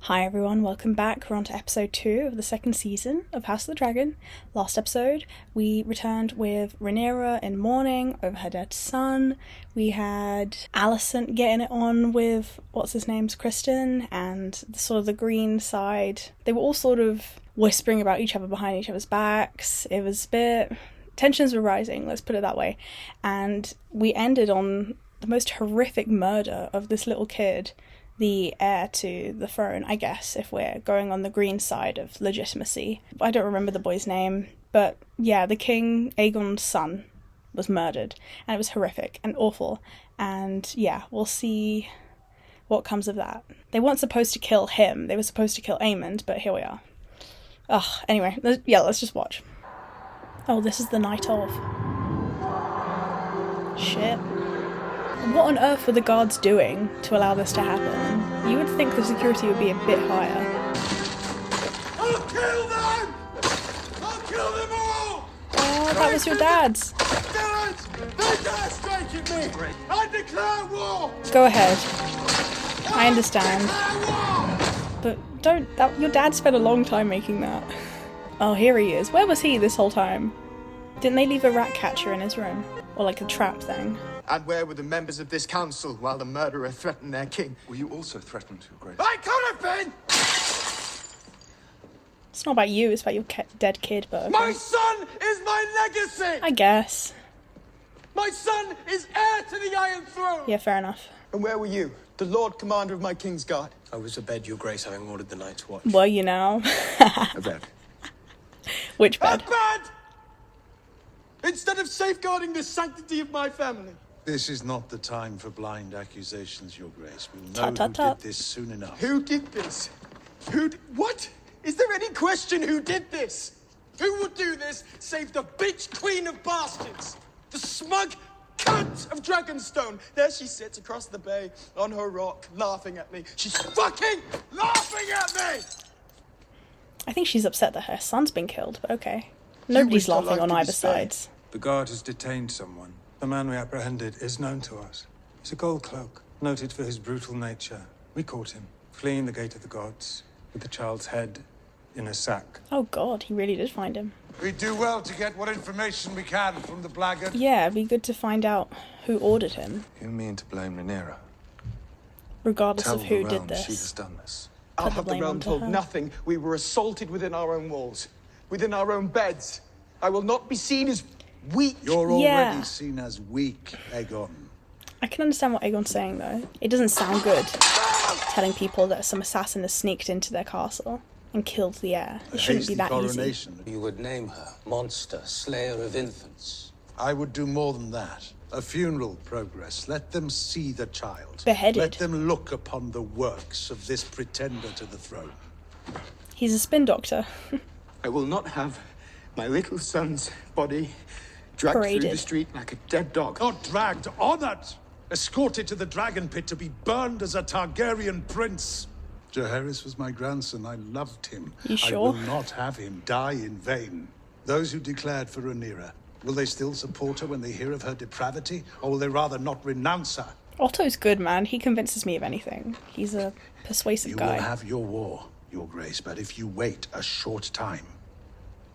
Hi everyone, welcome back. We're on to episode 2 of the second season of House of the Dragon. Last episode, we returned with Rhaenyra in mourning over her dead son. We had Alicent getting it on with, Kristen, and sort of the green side. They were all sort of whispering about each other behind each other's backs. It was a bit... tensions were rising, let's put it that way. And we ended on the most horrific murder of this little kid, the heir to the throne, I guess, if we're going on the green side of legitimacy. I don't remember the boy's name, but yeah, the king, Aegon's son, was murdered, and it was horrific and awful, and yeah, we'll see what comes of that. They weren't supposed to kill him, they were supposed to kill Aemond, but here we are. Anyway, let's just watch. Oh, this is the night of. Shit. What on earth were the guards doing to allow this to happen? You would think the security would be a bit higher. I'll kill them! I'll kill them all! Oh, that was your dad's. Villains! They dare strike at me! I declare war! Go ahead. I understand. But your dad spent a long time making that. Oh, here he is. Where was he this whole time? Didn't they leave a rat catcher in his room? Or like a trap thing? And where were the members of this council while the murderer threatened their king? Were you also threatened, Your Grace? I could have been! It's not about you, it's about your dead kid, but... Okay. My son is my legacy! I guess. My son is heir to the Iron Throne! Yeah, fair enough. And where were you, the Lord Commander of my King's Guard? I was abed, Your Grace, having ordered the Night's Watch. Were you now? Abed. Which bed? Bad! Instead of safeguarding the sanctity of my family. This is not the time for blind accusations, Your Grace. We'll know Tut, tut, who tut. did this soon enough. Who did this? What? Is there any question who did this? Who would do this save the bitch queen of bastards? The smug cunt of Dragonstone. There she sits across the bay on her rock, laughing at me. She's fucking laughing at me! I think she's upset that her son's been killed, but okay. Nobody's wished her laughing life on to be either spared. sides. The guard has detained someone. The man we apprehended is known to us. He's a gold cloak, noted for his brutal nature. We caught him, fleeing the Gate of the Gods, with the child's head in a sack. Oh god, he really did find him. We do well to get what information we can from the blackguard. Yeah, it'd be good to find out who ordered him, You mean to blame Rhaenyra? regardless Tell of who the did realm she has this. done this. I'll Put the have the blame realm onto told her. nothing. We were assaulted within our own walls, within our own beds. I will not be seen as weak. You're Yeah. already seen as weak, Aegon. I can understand what Aegon's saying though. It doesn't sound good, telling people that some assassin has sneaked into their castle and killed the heir. It shouldn't be Hasty that easy. coronation. You would name her monster, slayer of infants. I would do more than that. A funeral progress. Let them see the child. Beheaded. Let them look upon the works of this pretender to the throne. He's a spin doctor. I will not have my little son's body dragged through Paraded. the street like a dead dog. Not dragged, honored! Escorted to the dragon pit to be burned as a Targaryen prince. Jaehaerys was my grandson. I loved him. You sure? I will not have him die in vain. Those who declared for Rhaenyra, will they still support her when they hear of her depravity? Or will they rather not renounce her? Otto's good, man. He convinces me of anything. He's a persuasive You guy. will have your war, Your Grace, but if you wait a short time,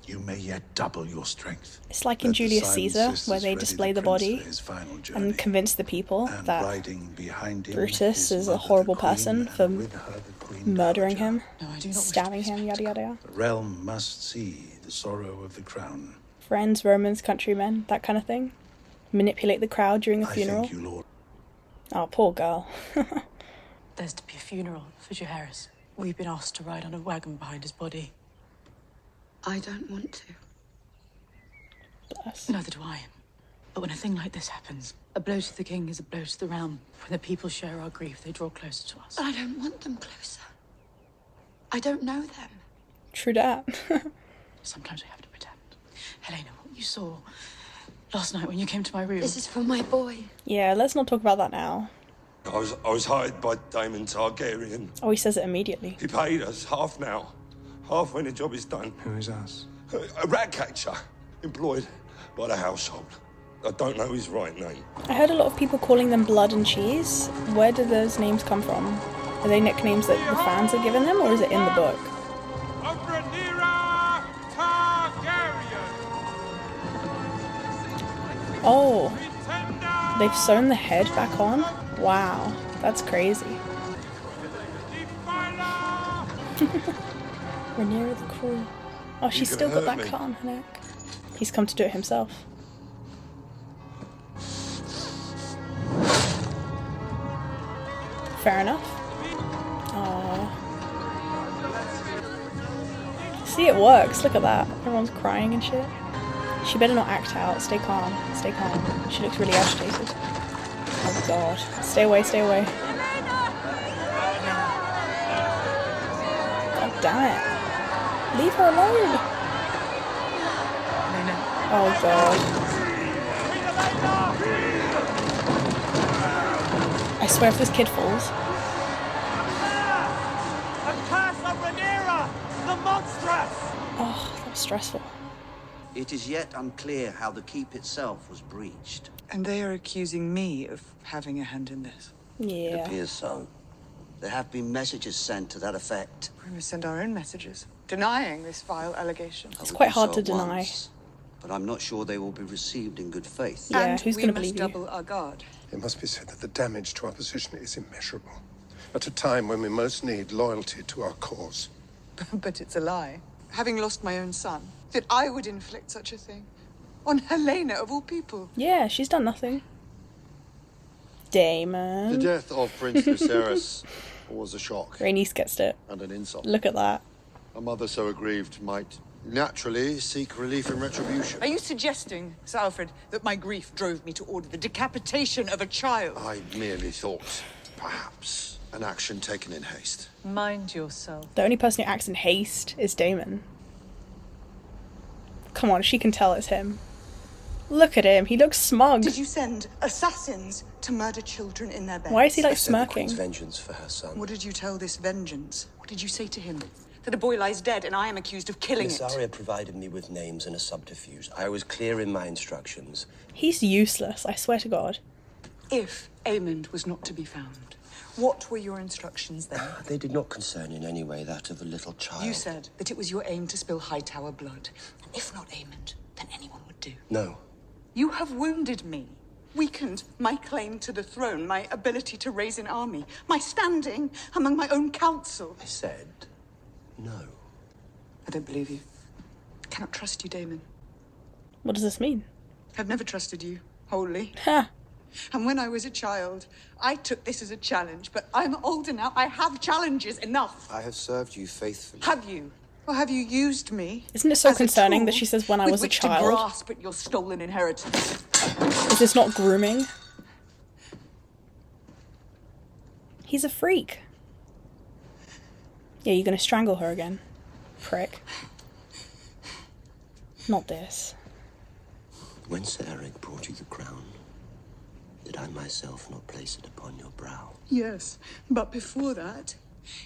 you may yet double your strength. It's like in Let the Julius Silent Caesar, Sisters where they ready display the prince body for his final journey, and convince the people and that riding behind him, Brutus his is a mother, the horrible queen, person and for with her the queen murdering dowager. him, No, I do not wish to stabbing be him, yada yada yada. The realm must see the sorrow of the crown. Friends, Romans, countrymen, that kind of thing. Manipulate the crowd during the I funeral. thank you, Lord. Oh, poor girl. There's to be a funeral for Jaehaerys. We've been asked to ride on a wagon behind his body. I don't want to. Bless. Neither do I. But when a thing like this happens, a blow to the king is a blow to the realm. When the people share our grief, they draw closer to us. But I don't want them closer. I don't know them. True dat. Sometimes we have to pretend. Helena, what you saw last night when you came to my room. This is for my boy. Yeah, let's not talk about that now. I was hired by Daemon Targaryen. Oh, he says it immediately. He paid us half now, half when the job is done. Who is us? A rat catcher employed by the household. I don't know his right name. I heard a lot of people calling them blood and cheese. Where do those names come from? Are they nicknames that the fans are giving them, or is it in the book? Of Rhaenyra Targaryen. Oh, they've sewn the head back on? Wow, that's crazy. Rhaenyra the Cruel. Oh, she's still got that cut on her neck. He's come to do it himself. Fair enough. Oh. See, it works. Look at that. Everyone's crying and shit. She better not act out. Stay calm. Stay calm. She looks really agitated. Oh god. Stay away, stay away. God damn it. Leave her alone. Oh god. I swear if this kid falls. A curse of Rhaenyra, the monstrous! Oh, that was stressful. It is yet unclear how the keep itself was breached. And they are accusing me of having a hand in this. It Yeah. appears so. There have been messages sent to that effect. We must send our own messages, denying this vile allegation. It's quite hard to deny. But I'm not sure they will be received in good faith. Yeah, And who's we gonna must believe you? double our guard. It must be said that the damage to our position is immeasurable. At a time when we most need loyalty to our cause. But it's a lie. Having lost my own son, that I would inflict such a thing on Helena of all people. Yeah, she's done nothing. Daemon. The death of Prince Viserys was a shock. Rhaenys gets it. And an insult. Look at that. A mother so aggrieved might naturally seek relief and retribution. Are you suggesting, Sir Alfred, that my grief drove me to order the decapitation of a child? I merely thought, perhaps, an action taken in haste. Mind yourself. The only person who acts in haste is Daemon. Come on, she can tell it's him. Look at him, he looks smug. Did you send assassins to murder children in their beds? Why is he like I said the smirking? Queen's vengeance for her son. What did you tell this vengeance? What did you say to him? That a boy lies dead and I am accused of killing Miss it. Arya provided me with names and a subterfuge. I was clear in my instructions. He's useless, I swear to God. If Aemond was not to be found, what were your instructions then? They did not concern in any way that of a little child. You said that it was your aim to spill Hightower blood. If not Aemond, then anyone would do. No. You have wounded me, weakened my claim to the throne, my ability to raise an army, my standing among my own council. I said no. I don't believe you. I cannot trust you, Daemon. What does this mean? I've never trusted you, wholly. Ha! And when I was a child, I took this as a challenge, but I'm older now. I have challenges enough. I have served you faithfully. Have you? Or have you used me? Isn't it so as a concerning that tool she says when I with was a which child? to grasp at your stolen inheritance? Is this not grooming? He's a freak. Yeah, you're gonna strangle her again. Prick. Not this. When Sir Eric brought you the crown, did I myself not place it upon your brow? Yes, but before that,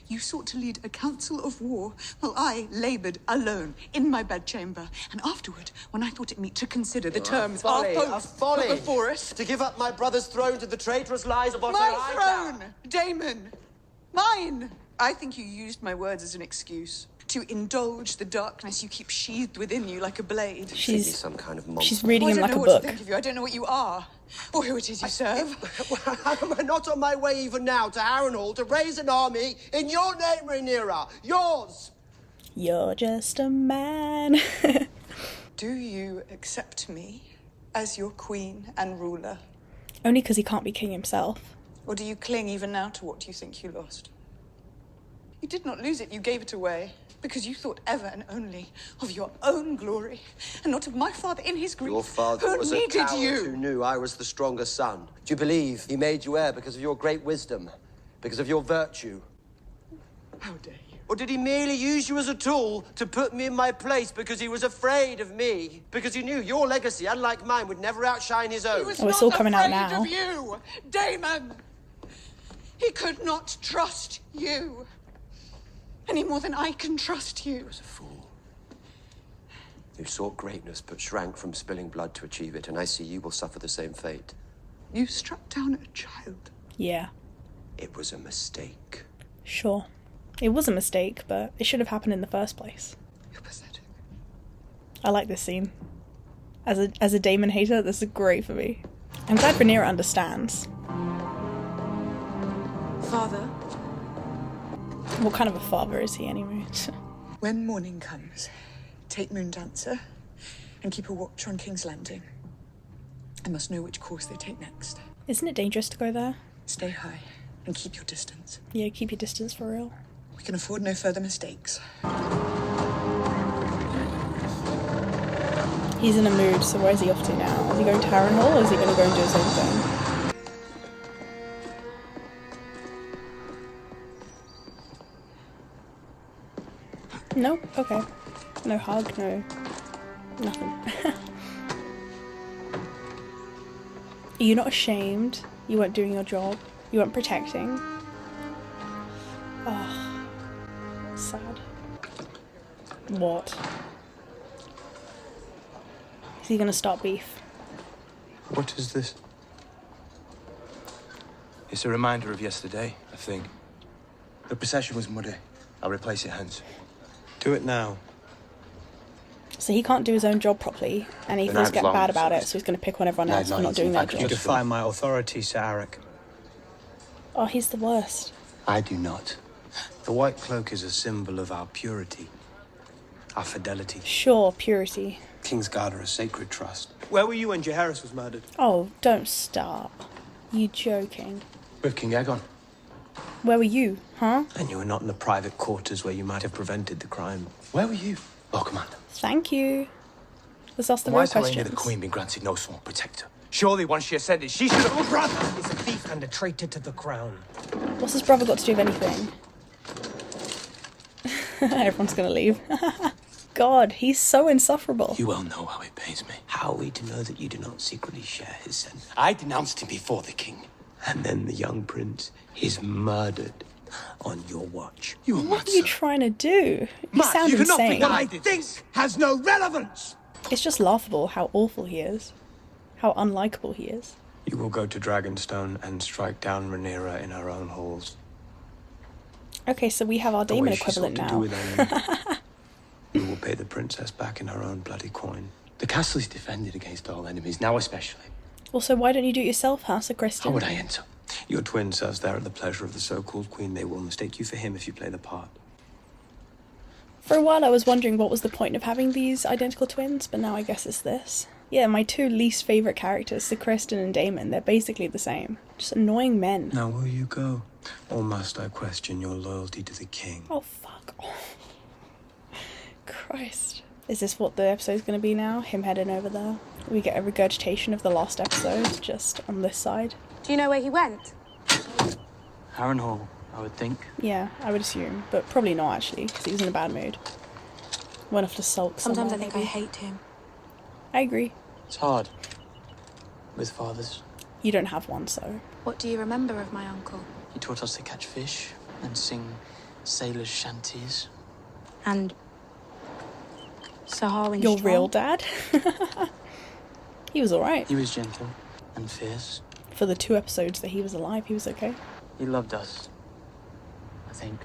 you sought to lead a council of war while I laboured alone in my bedchamber. And afterward, when I thought it meet to consider the terms our folks put before us... To give up my brother's throne to the traitorous lies of Otto My Hightower. throne, Daemon! Mine! I think you used my words as an excuse to indulge the darkness you keep sheathed within you like a blade. She's some kind of monster. She's reading I him don't like know a what book. to think of you. I don't know what you are, or who it is you serve. Am I not on my way even now to Harrenhal to raise an army in your name, Rhaenyra? Yours! You're just a man. Do you accept me as your queen and ruler? Only because he can't be king himself. Or do you cling even now to what you think you lost? You did not lose it, you gave it away. Because you thought ever and only of your own glory, and not of my father in his grief. Your father who was a needed coward you. who knew I was the stronger son. Do you believe he made you heir because of your great wisdom? Because of your virtue? How dare you? Or did he merely use you as a tool to put me in my place because he was afraid of me? Because he knew your legacy, unlike mine, would never outshine his own? He was Oh, it's not all coming out afraid now. of you, Daemon. He could not trust you any more than I can trust you. He was a fool who sought greatness but shrank from spilling blood to achieve it, and I see you will suffer the same fate. You struck down a child. Yeah. It was a mistake. Sure. It was a mistake, but it should have happened in the first place. You're pathetic. I like this scene. As a Daemon hater, this is great for me. I'm glad Rhaenyra understands. Father, What kind of a father is he anyway? when morning comes, take Moondancer and keep a watch on King's Landing. I must know which course they take next. Isn't it dangerous to go there? Stay high and keep your distance. Yeah, keep your distance for real. We can afford no further mistakes. He's in a mood, so where's he off to now? Is he going to Harrenhal, or is he going to go and do his own thing? No? Okay. No hug, no... nothing. Are you not ashamed? You weren't doing your job? You weren't protecting? Oh, sad. What? Is he gonna start beef? What is this? It's a reminder of yesterday, I think. The procession was muddy. I'll replace it hence. Do it now. So he can't do his own job properly, and he feels get bad about it, so he's gonna pick on everyone else for not doing their You job. defy my authority, Sir Arik. Oh, he's the worst. I do not. The white cloak is a symbol of our purity, our fidelity. Sure, purity. Kingsguard are a sacred trust. Where were you when Jaehaerys was murdered? Oh, don't start. You joking. With King Aegon. Where were you, huh? And you were not in the private quarters where you might have prevented the crime. Where were you, Lord Commander? Thank you. Let's ask the Why real has Helena questions. the Queen been granted no sworn protector? Surely once she ascended, she should have... Your brother is a thief and a traitor to the crown. What's his brother got to do with anything? Everyone's gonna leave. God, he's so insufferable. You well know how it pains me. How are we to know that you do not secretly share his sentence? I denounced him before the king. And then the young prince is murdered on your watch. You are What mad, are you sir. trying to do? You sound you cannot insane. think what I think has no relevance. It's just laughable how awful he is. How unlikable he is. You will go to Dragonstone and strike down Rhaenyra in her own halls. Okay, so we have our The Daemon way she equivalent sought to do now. with Aemon. You will pay the princess back in her own bloody coin. The castle is defended against all enemies, now especially. Also, why don't you do it yourself, House of Kristen? How would I enter? Your twin serves there at the pleasure of the so-called queen. They will mistake you for him if you play the part. For a while I was wondering what was the point of having these identical twins, but now I guess it's this. Yeah, my two least favourite characters, Sir Kristen and Daemon, they're basically the same. Just annoying men. Now will you go? Or must I question your loyalty to the king? Oh, fuck off. Christ. Is this what the episode's going to be now? Him heading over there? We get a regurgitation of the last episode, just on this side. Do you know where he went? Harrenhal, I would think. Yeah, I would assume, but probably not actually, because he was in a bad mood. Went off to sulk Sometimes somewhere, I think maybe. I hate him. I agree. It's hard. With fathers. You don't have one, so... What do you remember of my uncle? He taught us to catch fish and sing sailors' shanties. And Sir Harwin Your Strong? real dad? He was alright. He was gentle and fierce. For the 2 episodes that he was alive, he was okay. He loved us. I think.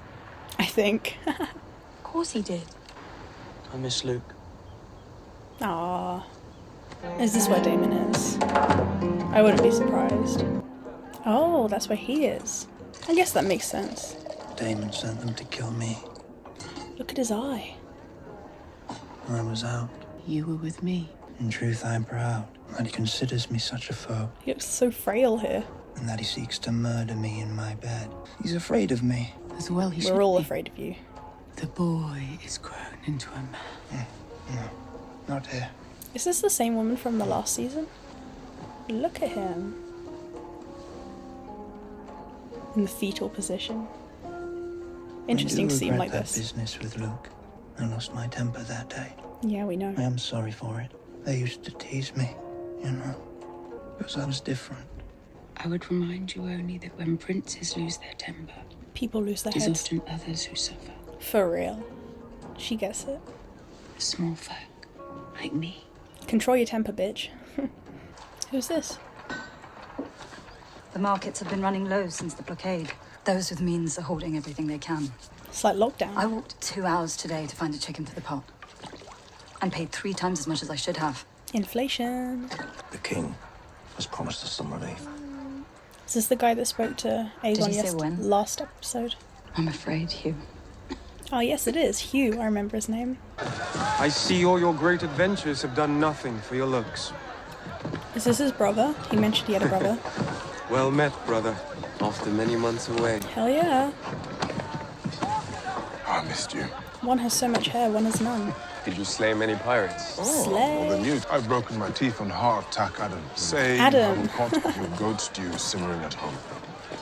I think. Of course he did. I miss Luke. Ah, is this where Daemon is? I wouldn't be surprised. Oh, that's where he is. I guess that makes sense. Daemon sent them to kill me. Look at his eye. I was out. You were with me. In truth, I am proud that he considers me such a foe, He looks so frail here. and that he seeks to murder me in my bed. He's afraid of me. As well he should We're all be. afraid of you. The boy is grown into a man. No, not here. Is this the same woman from the last season? Look at him. In the fetal position. Interesting I to do see him regret like that this. business with Luke. I lost my temper that day. Yeah, we know. I am sorry for it. They used to tease me, you know, because I was different. I would remind you only that when princes lose their temper, People lose their it is heads. often others who suffer. For real. She gets it. Small folk, like me. Control your temper, bitch. Who's this? The markets have been running low since the blockade. Those with means are holding everything they can. It's like lockdown. I walked 2 hours today to find a chicken for the pot. And paid 3 times as much as I should have. Inflation. The king has promised us some relief. Is this the guy that spoke to Did Aegon you say when? last episode? I'm afraid, Hugh. Oh, yes, it is. Hugh, I remember his name. I see all your great adventures have done nothing for your looks. Is this his brother? He mentioned he had a brother. Well met, brother. After many months away. Hell yeah. I missed you. One has so much hair, one has none. Did you slay many pirates? Slay. Well, then you. I've broken my teeth on heart attack, Adam. Say, Adam. I will pot of your goat stew simmering at home.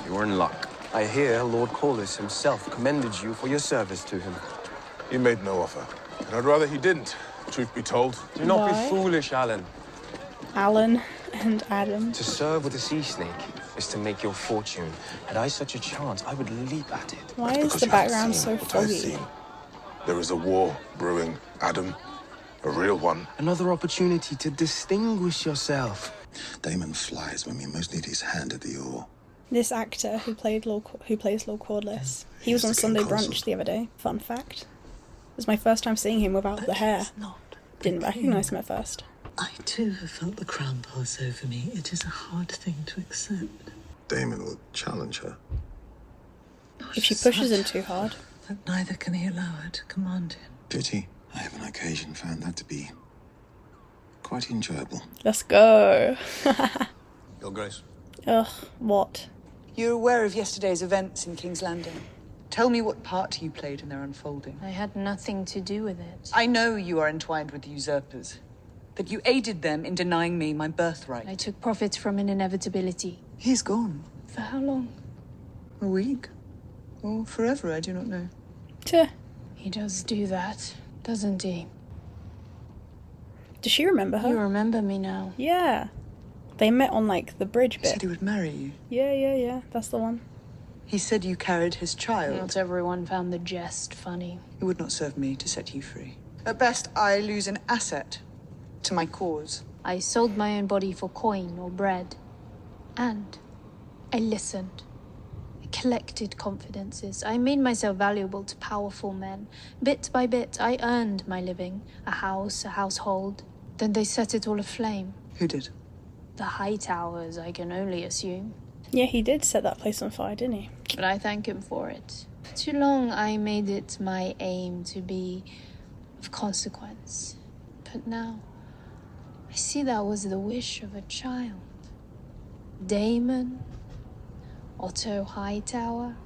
You're in luck. I hear Lord Corlys himself commended you for your service to him. He made no offer. And I'd rather he didn't, truth be told. Do not Why? be foolish, Alan. Alan and Adam. To serve with a sea snake is to make your fortune. Had I such a chance, I would leap at it. Why is Because the you haven't background seen so what I've foggy? seen. There is a war brewing, Adam. A real one. Another opportunity to distinguish yourself. Damon flies when we most need his hand at the oar. This actor who plays Lord Corlys, he was on Sunday Brunch the other day. Fun fact. It was my first time seeing him without the hair. Didn't recognise him at first. I too have felt the crown pass over me. It is a hard thing to accept. Damon will challenge her. If she pushes him too hard. But neither can he allow her to command him. Pity. I have on occasion found that to be quite enjoyable. Let's go. Your Grace. Ugh, what? You're aware of yesterday's events in King's Landing. Tell me what part you played in their unfolding. I had nothing to do with it. I know you are entwined with the usurpers, that you aided them in denying me my birthright. I took profit from an inevitability. He's gone. For how long? A week? Or forever, I do not know. Tuh. He does do that, doesn't he? Does she remember her? You remember me now. Yeah. They met on, like, the bridge He bit. said he would marry you. Yeah. That's the one. He said you carried his child. Not everyone found the jest funny. It would not serve me to set you free. At best, I lose an asset to my cause. I sold my own body for coin or bread. And I listened. I collected confidences. I made myself valuable to powerful men. Bit by bit, I earned my living. A house, a household. Then they set it all aflame. Who did? The Hightowers, I can only assume. Yeah, he did set that place on fire, didn't he? But I thank him for it. For too long, I made it my aim to be of consequence. But now, I see that was the wish of a child. Damon, Otto Hightower,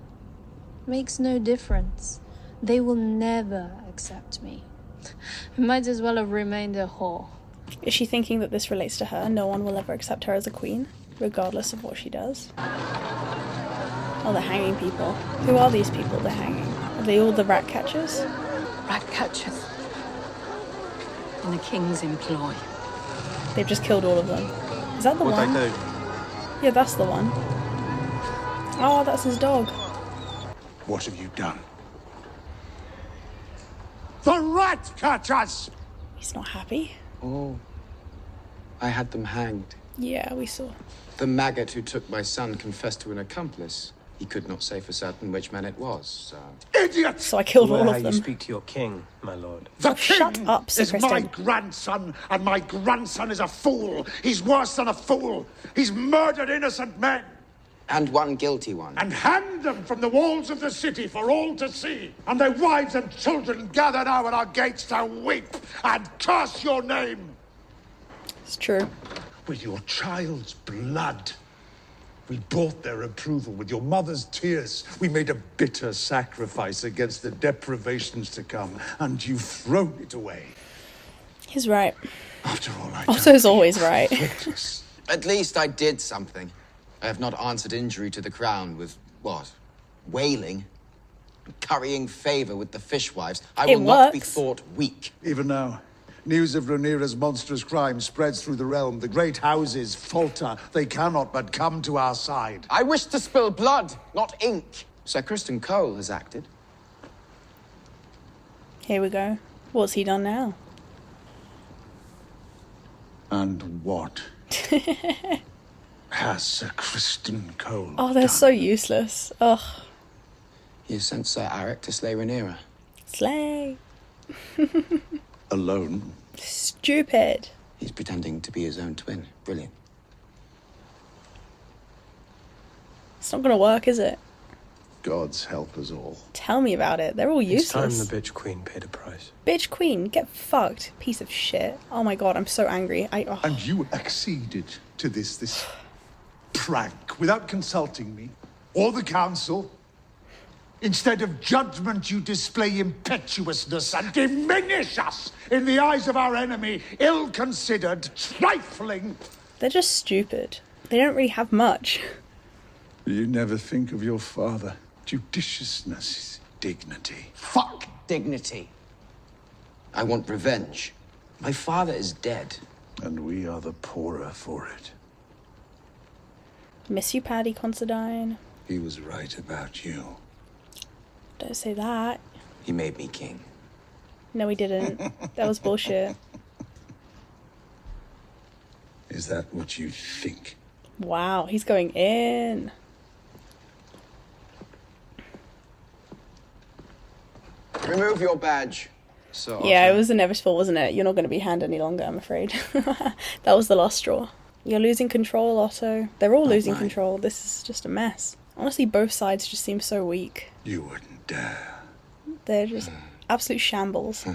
makes no difference. They will never accept me. I might as well have remained a whore. Is she thinking that this relates to her? No one will ever accept her as a queen, regardless of what she does? Oh, they're hanging people. Who are these people they're hanging? Are they all the rat catchers? Rat catchers. In the king's employ. They've just killed all of them. Is that the What one? I do? Yeah, that's the one. Oh, that's his dog. What have you done? The rat catchers! He's not happy. Oh, I had them hanged. Yeah, we saw. The maggot who took my son confessed to an accomplice. He could not say for certain which man it was, so... Idiot! So I killed all Beware of how them. you speak to your king, my lord. The Shut king up, Sir is my Kristen. grandson, and my grandson is a fool. He's worse than a fool. He's murdered innocent men. And one guilty one. And hanged them from the walls of the city for all to see. And their wives and children gather now at our gates to weep and curse your name. It's true. With your child's blood. We bought their approval with your mother's tears. We made a bitter sacrifice against the deprivations to come, and you've thrown it away. He's right. After all I Otto's always right. At least I did something. I have not answered injury to the crown with, what? Wailing? Currying favor with the fishwives. I will not be thought weak. Even now, news of Rhaenyra's monstrous crime spreads through the realm. The great houses falter. They cannot but come to our side. I wish to spill blood, not ink. Sir Kristen Cole has acted. Here we go. What's he done now? And what has Sir Kristen Cole Oh, they're done? so useless. Ugh. You sent Sir Arik to slay Rhaenyra. Slay. Alone? Stupid. He's pretending to be his own twin. Brilliant. It's not gonna work, is it? Gods help us all. Tell me about it. They're all useless. It's time the bitch queen paid a price. Bitch queen, get fucked, piece of shit. Oh my god, I'm so angry. And you acceded to this prank without consulting me or the council. Instead of judgment, you display impetuousness and diminish us in the eyes of our enemy, ill-considered, trifling. They're just stupid. They don't really have much. You never think of your father. Judiciousness is dignity. Fuck dignity. I want revenge. My father is dead. And we are the poorer for it. Miss you, Paddy Considine. He was right about you. Don't say that. He made me king. No, he didn't. That was bullshit. Is that what you think? Wow, he's going in. Remove your badge. So yeah, it was inevitable, wasn't it? You're not going to be hand any longer, I'm afraid. That was the last straw. You're losing control, Otto. They're all losing control. This is just a mess. Honestly, both sides just seem so weak. You wouldn't dare. They're just absolute shambles.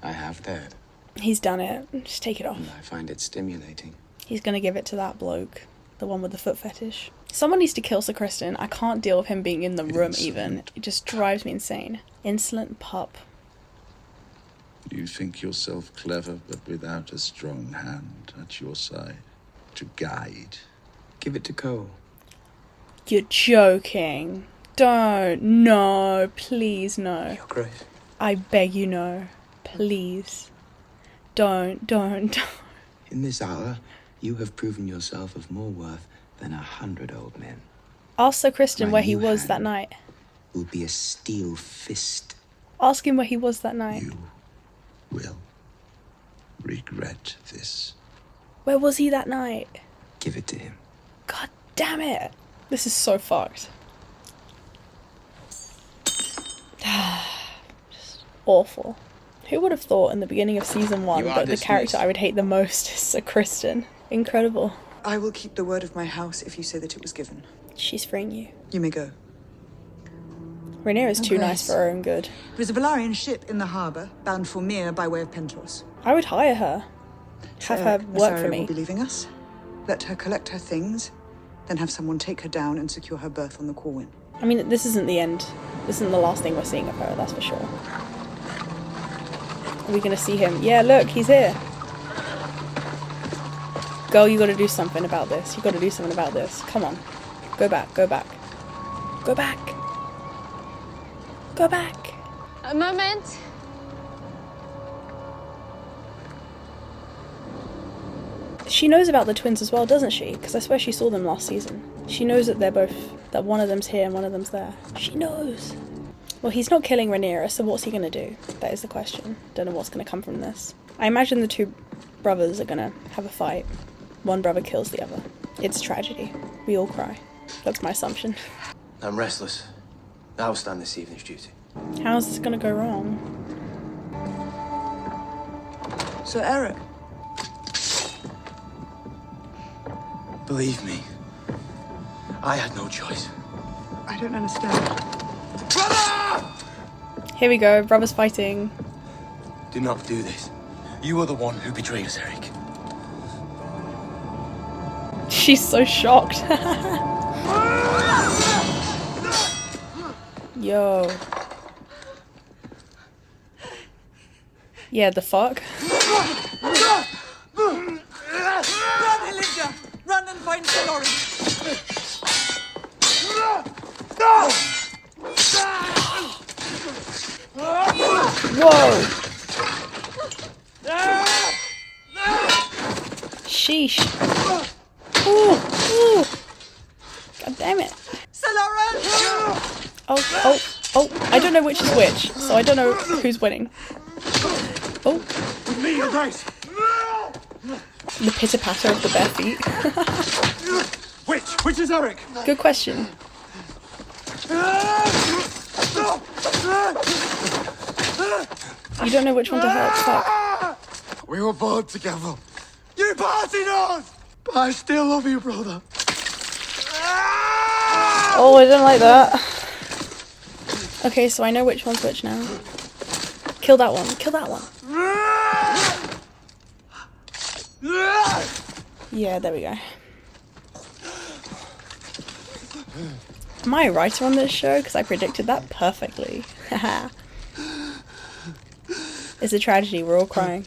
I have dared. He's done it. Just take it off. I find it stimulating. He's going to give it to that bloke. The one with the foot fetish. Someone needs to kill Sir Criston. I can't deal with him being in the room even. It just drives me insane. Insolent pup. You think yourself clever, but without a strong hand at your side to guide. Give it to Cole. You're joking. Don't. No. Please, no. Your Grace. I beg you, no. Please. Don't. In this hour, you have proven yourself of more worth than 100 old men. Ask Sir Criston My where he new was hand that night. Will be a steel fist. Ask him where he was that night. You will regret this. Where was he that night? Give it to him. God damn it. This is so fucked. Just awful. Who would have thought in the beginning of season 1 that the character I would hate the most is Sir Criston? Incredible. I will keep the word of my house if you say that it was given. She's freeing you. You may go. Rhaenyra's too nice for her own good. There is a Velaryon ship in the harbour, bound for Myr by way of Pentos. I would hire her. Have her work for me. Will be leaving us. Let her collect her things, then have someone take her down and secure her berth on the Corwin. I mean, this isn't the end. This isn't the last thing we're seeing of her, that's for sure. Are we gonna see him? Yeah, look, he's here. Girl, you gotta do something about this. You gotta do something about this. Come on. Go back, go back. Go back. Go back. A moment. She knows about the twins as well, doesn't she? Because I swear she saw them last season. She knows that they're both, that one of them's here and one of them's there. She knows. Well, he's not killing Rhaenyra, so what's he gonna do? That is the question. Don't know what's gonna come from this. I imagine the two brothers are gonna have a fight. One brother kills the other. It's tragedy. We all cry. That's my assumption. I'm restless. I will stand this evening's duty. How's this gonna go wrong? Sir Eric. Believe me, I had no choice. I don't understand. Here we go, brothers fighting. Do not do this. You are the one who betrayed us, Eric. She's so shocked. Yo. Yeah, the fuck? Run, Elinda! Run and find Sir Lawrence! Whoa! Sheesh. Ooh, ooh. God damn it. Sir Lawrence! Oh, I don't know which is which, so I don't know who's winning. Oh. With me, Your Grace! The pitter-patter of the bare feet. Which is Eric? Good question. You don't know which one to hurt. Fuck. We were born together. You parted us! But I still love you, brother. Oh, I don't like that. Okay, so I know which one's which now. Kill that one. Kill that one. Yeah, there we go. Am I a writer on this show? Because I predicted that perfectly. Haha. It's a tragedy, we're all crying.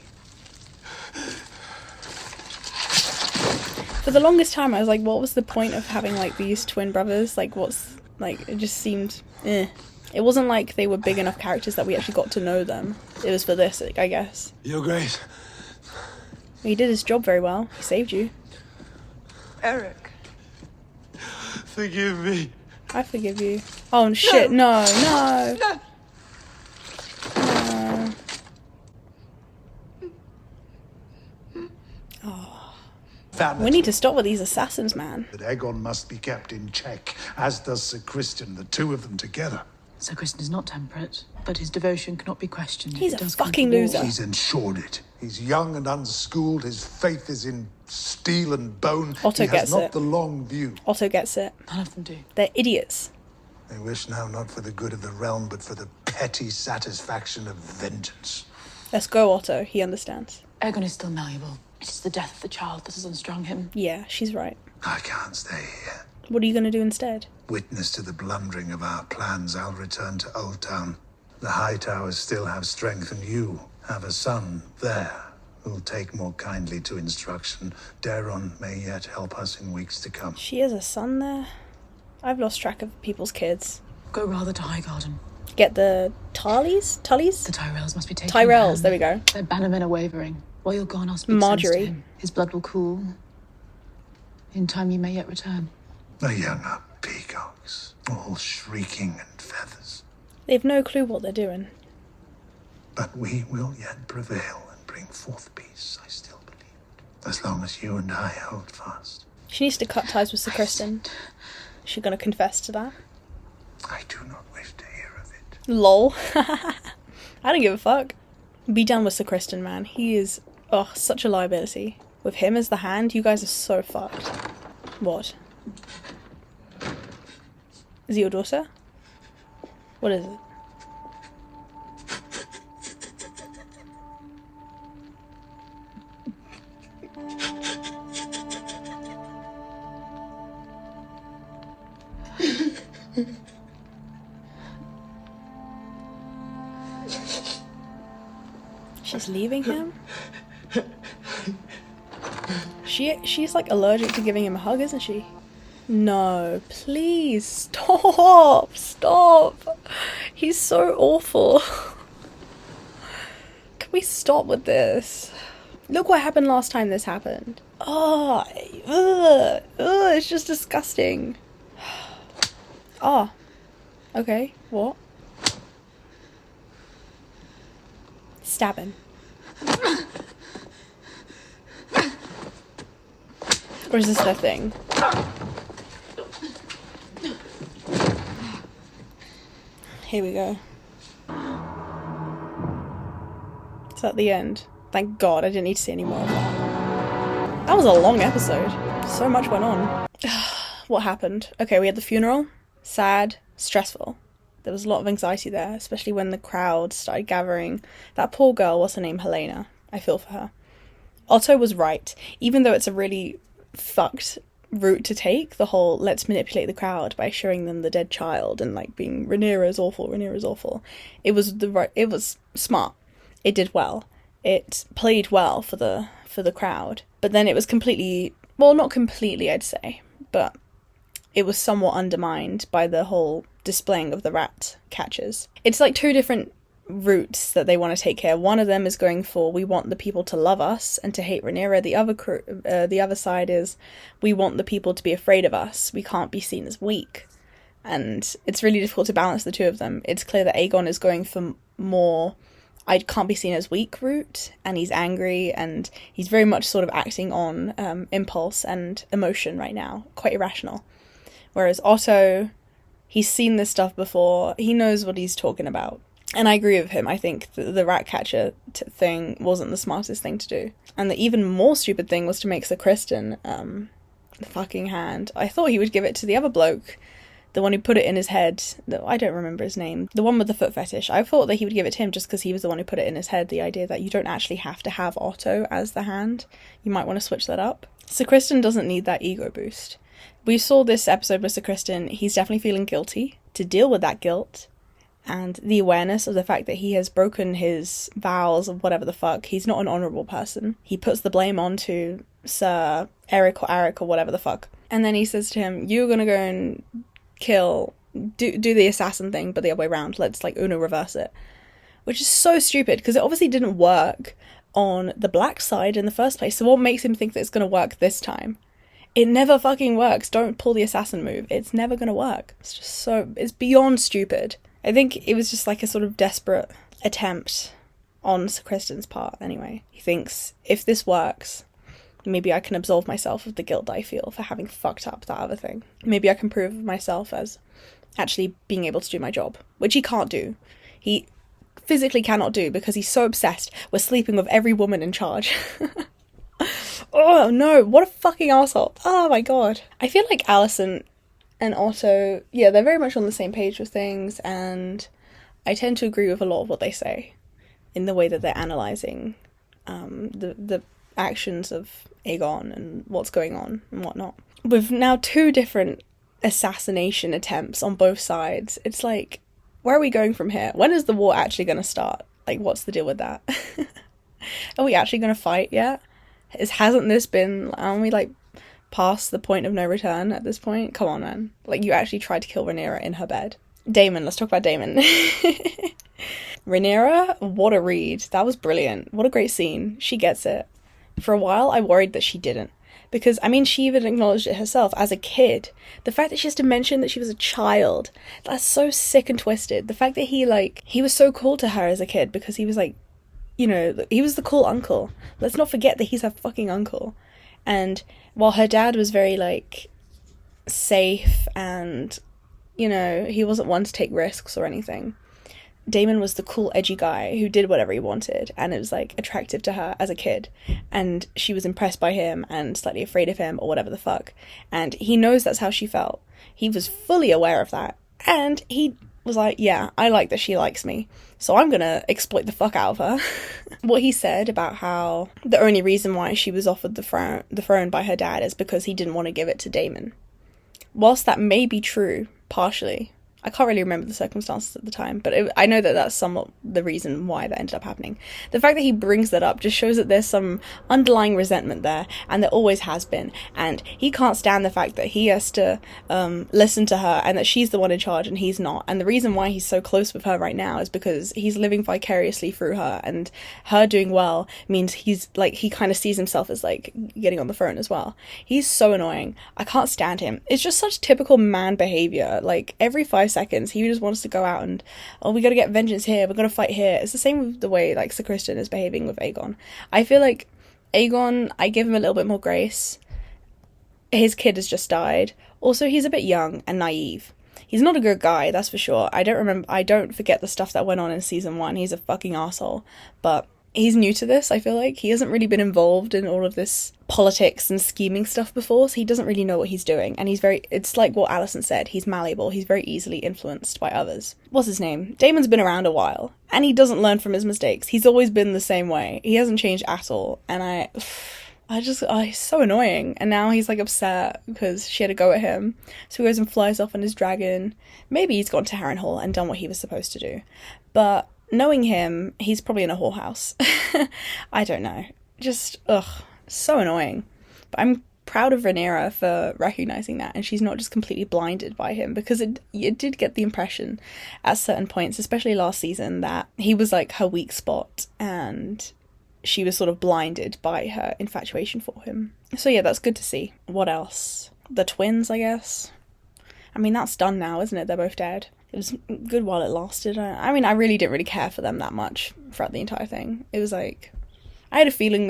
For the longest time I was like, what was the point of having like these twin brothers? Like what's, like, it just seemed eh. It wasn't like they were big enough characters that we actually got to know them. It was for this, I guess. Your Grace. He did his job very well. He saved you. Eric. Forgive me. I forgive you. Oh shit, no. We need to stop with these assassins, man. That Aegon must be kept in check, as does Sir Criston, the two of them together. Sir Criston is not temperate, but his devotion cannot be questioned. He's a fucking loser. He's ensured it. He's young and unschooled. His faith is in steel and bone. Otto he has gets not it. the long view. Otto gets it. None of them do. They're idiots. They wish now not for the good of the realm, but for the petty satisfaction of vengeance. Let's go, Otto. He understands. Aegon is still malleable. It is the death of the child that has unstrung him. Yeah, she's right. I can't stay here. What are you going to do instead? Witness to the blundering of our plans, I'll return to Old Town. The High Towers still have strength, and you have a son there who'll take more kindly to instruction. Daron may yet help us in weeks to come. She has a son there? I've lost track of people's kids. Go rather to Highgarden. Get the Tullies? The Tyrells must be taken. Tyrells, there we go. Their bannermen are wavering. While you're gone, I'll speak Marjorie. sense to him. His blood will cool. In time, you may yet return. The younger peacocks, all shrieking and feathers. They have no clue what they're doing. But we will yet prevail and bring forth peace, I still believe. As long as you and I hold fast. She needs to cut ties with Sir Criston. She's gonna confess to that. I do not wish to hear of it. Lol. I don't give a fuck. Be done with Sir Criston, man. He is, such a liability. With him as the hand, you guys are so fucked. What? Is it your daughter? What is it? She's leaving him? She's like allergic to giving him a hug, isn't she? No, please stop. He's so awful. Can we stop with this? Look what happened last time this happened. It's just disgusting. Okay, what? Stab him. Or is this their thing? Here we go. Is that the end? Thank God, I didn't need to see any more of that. That was a long episode. So much went on. What happened? Okay, we had the funeral. Sad, stressful. There was a lot of anxiety there, especially when the crowd started gathering. That poor girl, what's her name? Helena. I feel for her. Otto was right. Even though it's a really fucked route to take, the whole let's manipulate the crowd by showing them the dead child and like being Rhaenyra's awful. It was smart. It did well. It played well for the crowd. But then it was completely, well, not completely, I'd say, but it was somewhat undermined by the whole displaying of the rat catchers. It's like two different routes that they want to take here. One of them is going for, we want the people to love us and to hate Rhaenyra. The other side is, we want the people to be afraid of us. We can't be seen as weak. And it's really difficult to balance the two of them. It's clear that Aegon is going for more, I can't be seen as weak route, and he's angry, and he's very much sort of acting on impulse and emotion right now, quite irrational. Whereas Otto He's seen this stuff before. He knows what he's talking about. And I agree with him. I think the rat catcher thing wasn't the smartest thing to do. And the even more stupid thing was to make Sir Criston the fucking hand. I thought he would give it to the other bloke, the one who put it in his head. I don't remember his name. The one with the foot fetish. I thought that he would give it to him just because he was the one who put it in his head. The idea that you don't actually have to have Otto as the hand. You might want to switch that up. Sir Criston doesn't need that ego boost. We saw this episode with Sir Criston. He's definitely feeling guilty. To deal with that guilt and the awareness of the fact that he has broken his vows of whatever the fuck, he's not an honourable person. He puts the blame on to Sir Eric or whatever the fuck. And then he says to him, you're gonna go and kill, do the assassin thing, but the other way around. Let's like Uno reverse it. Which is so stupid, because it obviously didn't work on the black side in the first place. So what makes him think that it's gonna work this time? It never fucking works. Don't pull the assassin move. It's never gonna work. It's just it's beyond stupid. I think it was just like a sort of desperate attempt on Sir Criston's part anyway. He thinks, if this works, maybe I can absolve myself of the guilt I feel for having fucked up that other thing. Maybe I can prove myself as actually being able to do my job, which he can't do. He physically cannot do because he's so obsessed with sleeping with every woman in charge. Oh no, what a fucking arsehole. Oh my god. I feel like Alicent and Otto, yeah, they're very much on the same page with things, and I tend to agree with a lot of what they say in the way that they're analysing the actions of Aegon and what's going on and whatnot. With now 2 different assassination attempts on both sides, it's like, where are we going from here? When is the war actually going to start? Like, what's the deal with that? Are we actually going to fight yet? Hasn't this been, aren't we like past the point of no return at this point? Come on, man. Like, you actually tried to kill Rhaenyra in her bed. Daemon, let's talk about Daemon. Rhaenyra, what a read. That was brilliant. What a great scene. She gets it. For a while, I worried that she didn't. Because, I mean, she even acknowledged it herself as a kid. The fact that she has to mention that she was a child, that's so sick and twisted. The fact that he was so cool to her as a kid because he was like, you know, he was the cool uncle. Let's not forget that he's her fucking uncle. And while her dad was very, like, safe and, you know, he wasn't one to take risks or anything, Daemon was the cool, edgy guy who did whatever he wanted, and it was, like, attractive to her as a kid. And she was impressed by him and slightly afraid of him or whatever the fuck. And he knows that's how she felt. He was fully aware of that. And he was like, yeah, I like that she likes me, so I'm gonna exploit the fuck out of her. What he said about how the only reason why she was offered the throne by her dad is because he didn't want to give it to Daemon. Whilst that may be true, partially, I can't really remember the circumstances at the time, but I know that that's somewhat the reason why that ended up happening. The fact that he brings that up just shows that there's some underlying resentment there, and there always has been, and he can't stand the fact that he has to listen to her, and that she's the one in charge and he's not. And the reason why he's so close with her right now is because he's living vicariously through her, and her doing well means he's like, he kind of sees himself as like getting on the throne as well. He's so annoying. I can't stand him. It's just such typical man behavior. Like, every 5 seconds he just wants to go out and, oh, we gotta get vengeance here, we're gonna fight here. It's the same with the way like Sir Criston is behaving with Aegon. I feel like Aegon, I give him a little bit more grace. His kid has just died. Also, he's a bit young and naive. He's not a good guy, that's for sure. I don't forget the stuff that went on in season 1. He's a fucking arsehole. But he's new to this, I feel like. He hasn't really been involved in all of this politics and scheming stuff before, so he doesn't really know what he's doing. And it's like what Alicent said, he's malleable, he's very easily influenced by others. What's his name? Daemon's been around a while, and he doesn't learn from his mistakes. He's always been the same way. He hasn't changed at all, and he's so annoying. And now he's like upset because she had to go at him, so he goes and flies off on his dragon. Maybe he's gone to Harrenhal and done what he was supposed to do, but knowing him, he's probably in a whorehouse. I don't know. Just, so annoying. But I'm proud of Rhaenyra for recognising that, and she's not just completely blinded by him, because it did get the impression at certain points, especially last season, that he was like her weak spot, and she was sort of blinded by her infatuation for him. So yeah, that's good to see. What else? The twins, I guess. I mean, that's done now, isn't it? They're both dead. It was good while it lasted. I mean, I really didn't really care for them that much throughout the entire thing. It was like, I had a feeling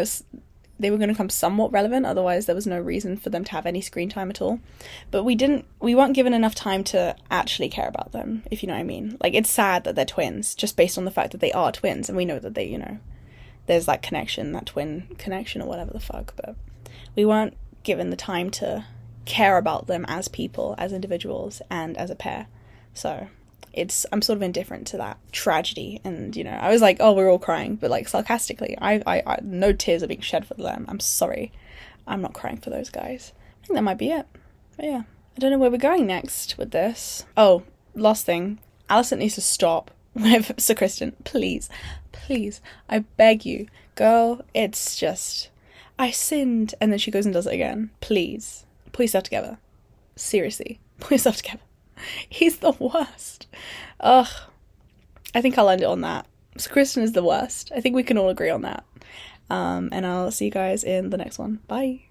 they were going to become somewhat relevant, otherwise there was no reason for them to have any screen time at all. But we weren't given enough time to actually care about them, if you know what I mean. Like, it's sad that they're twins, just based on the fact that they are twins, and we know that they, you know, there's that connection, that twin connection or whatever the fuck, but we weren't given the time to care about them as people, as individuals, and as a pair. So I'm sort of indifferent to that tragedy, and, you know, I was like, oh, we're all crying, but, like, sarcastically, I no tears are being shed for them. I'm sorry, I'm not crying for those guys. I think that might be it. But yeah, I don't know where we're going next with this. Oh, last thing, Alicent needs to stop with Sir Criston. Please, I beg you, girl. It's just, I sinned, and then she goes and does it again. Please put yourself together. Seriously, put yourself together. He's the worst. Ugh. I think I'll end it on that. Sir Criston is the worst. I think we can all agree on that. And I'll see you guys in the next one. Bye.